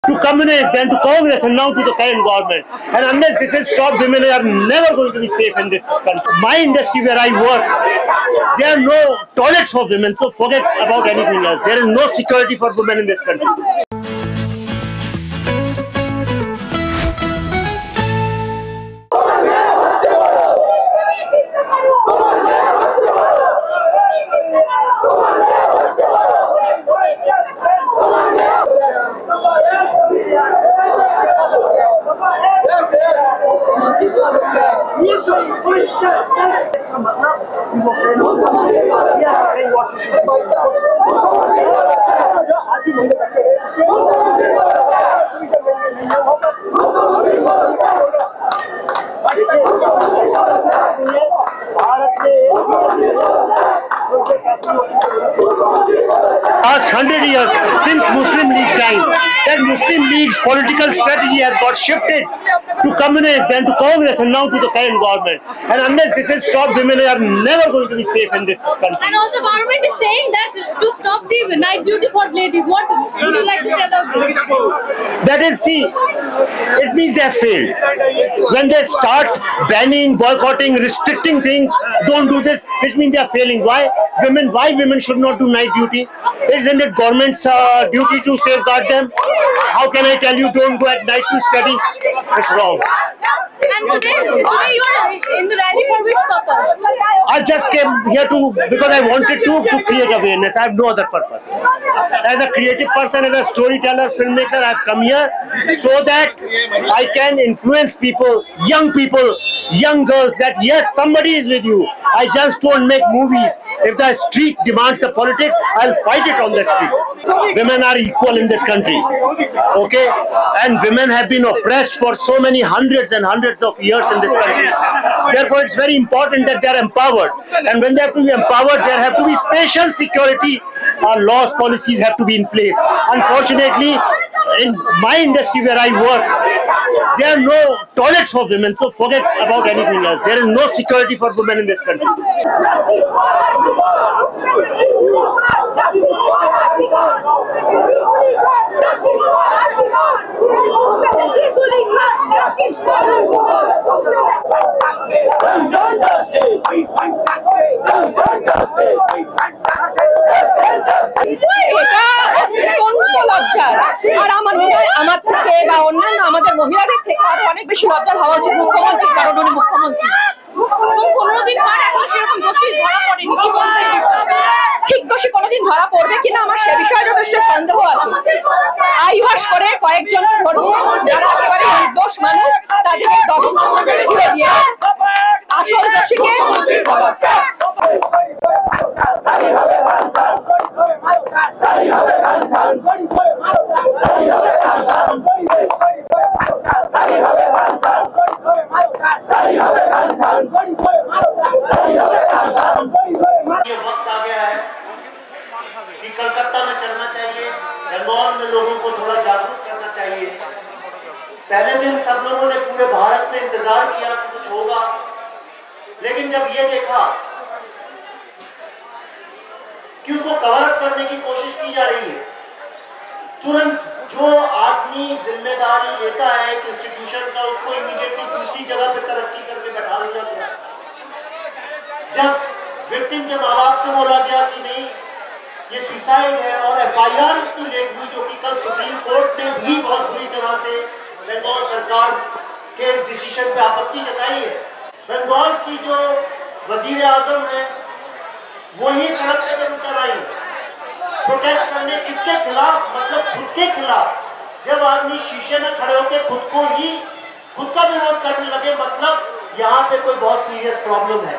to communists, then to Congress, and now to the current government. And unless this is stopped, women are never going to be safe in this country. My industry where I work, there are no toilets for women, so forget about anything else. There is no security for women in this country. Last 100 years since Muslim League time, that Muslim League's political strategy has got shifted to communists, then to Congress, and now to the current government. And unless this is stopped, women are never going to be safe in this country. And also government is saying that to stop the night duty for ladies. What would you like to say about this? That is, see, it means they have failed. When they start banning, boycotting, restricting things, don't do this, which means they are failing. Why women should not do night duty? Isn't it government's duty to safeguard them? How can I tell you don't go at night to study? It's wrong. And today you are in the rally for which purpose? I just came here because I wanted to create awareness. I have no other purpose. As a creative person, as a storyteller, filmmaker, I have come here so that I can influence people, young girls, that yes, somebody is with you. I just don't make movies. If the street demands the politics, I'll fight it on the street. Women are equal in this country, okay? And women have been oppressed for so many hundreds and hundreds of years in this country. Therefore, it's very important that they are empowered. And when they have to be empowered, there have to be special security laws, policies have to be in place. Unfortunately, in my industry where I work, there are no toilets for women, so forget about anything else. There is no security for women in this country. আর আমার মনে হয় আমার থেকে বা অন্যান্য আমাদের মহিলাদের থেকে আরো অনেক বেশি লজ্জার হওয়া উচিত মুখ্যমন্ত্রীর, কারণ উনি মুখ্যমন্ত্রী। 15 দিন পর এখন সেরকম দোষী ধরা পড়েনি, কি বলতে ঠিক দোষী কোনোদিন ধরা পড়বে কিনা আমার সে বিষয়ে যথেষ্ট সন্দেহ আছে। আইভাস করে কয়েকজনকে ধরবো যারা একেবারে নির্দোষ মানুষ, তাদেরকে দোষী করে দিয়ে আসল দোষীকে कलकत्ता में चलना चाहिए, बंगाल में लोगों को थोड़ा जागरूक करना चाहिए। पहले दिन सब लोगों ने पूरे भारत में इंतजार किया कि कुछ होगा, लेकिन जब ये देखा कि उसको कवर अप करने की कोशिश की जा रही है, तुरंत जो आदमी जिम्मेदारी लेता है एक इंस्टीट्यूशन का, उसको इमीडिएटली दूसरी जगह पे तरक्की करके बैठा दिया गया। जब विक्टिम के माँ बाप से बोला गया कि नहीं ये सुसाइड है, और FIR इतनी लेट हुई, जो कि कल सुप्रीम कोर्ट ने भी बहुत बुरी तरह से बंगाल सरकार के इस डिसीजन पे आपत्ति जताई है। बंगाल की जो वजीर आजम है वही सड़क पे उतर आई प्रोटेस्ट करने, किसके खिलाफ? मतलब खुद के खिलाफ। जब आदमी शीशे में खड़े होकर खुद का विरोध करने लगे, मतलब यहाँ पे कोई बहुत सीरियस प्रॉब्लम है।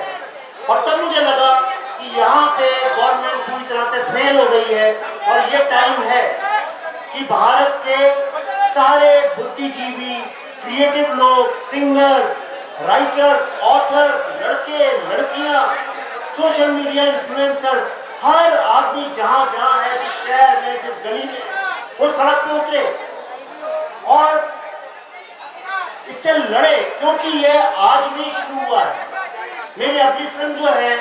और तब मुझे लगा कि यहाँ पे गवर्नमेंट पूरी तरह से फेल हो गई है, और ये टाइम है कि भारत के सारे बुद्धिजीवी, क्रिएटिव लोग, सिंगर्स, राइटर्स, ऑथर्स, लड़के लड़कियाँ, सोशल मीडिया इन्फ्लुएंसर्स, हर आदमी जहाँ जहाँ है, जिस शहर में, जिस गली में, वो सड़क पे उतरे और इससे लड़े, क्योंकि ये आज भी शुरू हुआ है। मेरी अगली फिल्म जो है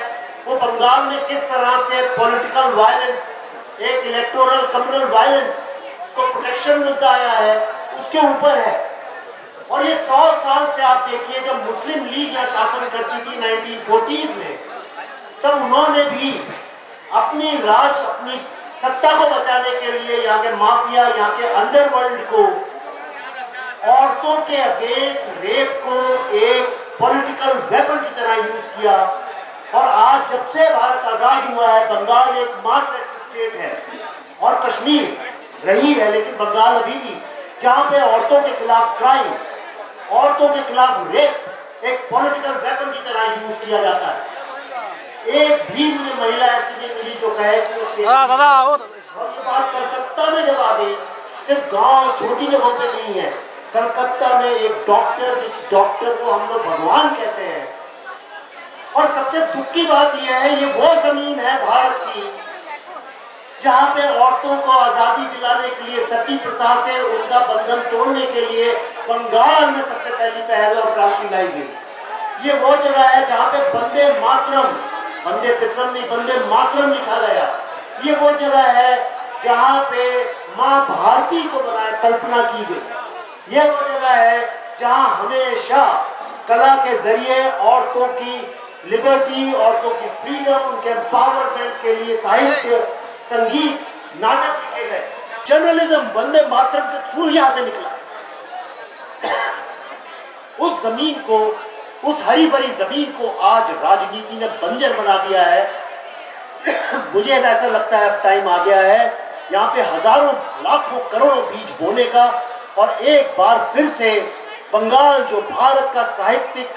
वो बंगाल में किस तरह से पॉलिटिकल वायलेंस, एक इलेक्टोरल कम्युनल वायलेंस जिसको प्रोटेक्शन मुद्दा आया है उसके ऊपर है। और ये 100 साल से आप देखिए, जब मुस्लिम लीग यहाँ शासन करती थी 1940s में, तब उन्होंने भी अपनी सत्ता को बचाने के लिए यहाँ के माफिया, यहाँ के अंडरवर्ल्ड को, औरतों के अगेंस्ट रेप को एक पॉलिटिकल वेपन की तरह यूज किया। और आज जब से भारत आजाद हुआ है, बंगाल एक मात्र स्टेट है और कश्मीर रही है, लेकिन बंगाल अभी भी जहां पे औरतों के खिलाफ क्राइम, औरतों के खिलाफ रेप एक पॉलिटिकल वेपन की तरह यूज किया जाता है। एक भी मुझे महिला ऐसी नहीं मिली जो कहे कि और ये बात कलकत्ता में जब आ गई, सिर्फ गांव छोटी जगहों पे नहीं है, कलकत्ता में एक डॉक्टर, जिस डॉक्टर को हम लोग भगवान कहते हैं, और सबसे दुख की बात यह है, ये वो जमीन है भारत की जहां पे औरतों को आजादी दिलाने के लिए, सती प्रथा से उनका बंधन तोड़ने के लिए बंगाल में सबसे पहली पहल और क्रांति लाई गई। ये वो जगह है जहां पे वंदे मातरम, वंदे पितरम नहीं, वंदे मातरम लिखा गया। ये वो जगह है जहां पे माँ भारती को बनाए कल्पना की गई। ये वो जगह है जहां हमेशा कला के जरिए औरतों की लिबर्टी, औरतों की फ्रीडम, उनके एम्पावरमेंट के लिए साहित्य, संगीत, नाटक लिखे गए। जर्नलिज्म वंदे मातरम के थ्रू यहां से निकला। उस जमीन को, उस हरी भरी जमीन को आज राजनीति ने बंजर बना दिया है। मुझे ऐसा लगता है अब टाइम आ गया है यहाँ पे हजारों, लाखों, करोड़ों बीज बोने का, और एक बार फिर से बंगाल जो भारत का साहित्यिक,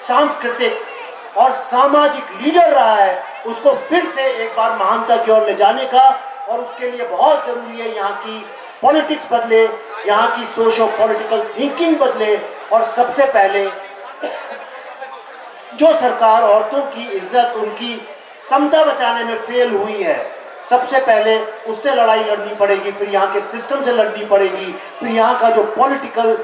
सांस्कृतिक और सामाजिक लीडर रहा है, उसको फिर से एक बार महानता की ओर ले जाने का। और उसके लिए बहुत जरूरी है यहाँ की पॉलिटिक्स बदले, यहाँ की सोशो पॉलिटिकल थिंकिंग बदले, और सबसे पहले जो सरकार औरतों की इज्जत, उनकी समता बचाने में फेल हुई है, सबसे पहले उससे लड़ाई लड़नी पड़ेगी, फिर यहाँ के सिस्टम से लड़नी पड़ेगी, फिर यहाँ का जो पॉलिटिकल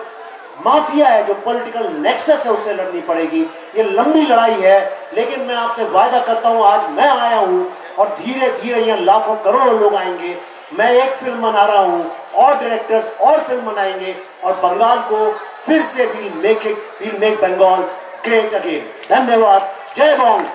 माफिया है, जो पॉलिटिकल नेक्सस है, उससे लड़नी पड़ेगी। ये लंबी लड़ाई है, लेकिन मैं आपसे वायदा करता हूँ, आज मैं आया हूँ और धीरे धीरे यहाँ लाखों करोड़ों लोग आएंगे। मैं एक फिल्म बना रहा हूँ, और डायरेक्टर्स और फिल्म बनाएंगे, और बंगाल को फिर से will make Bengal great again. धन्यवाद। जय बंग।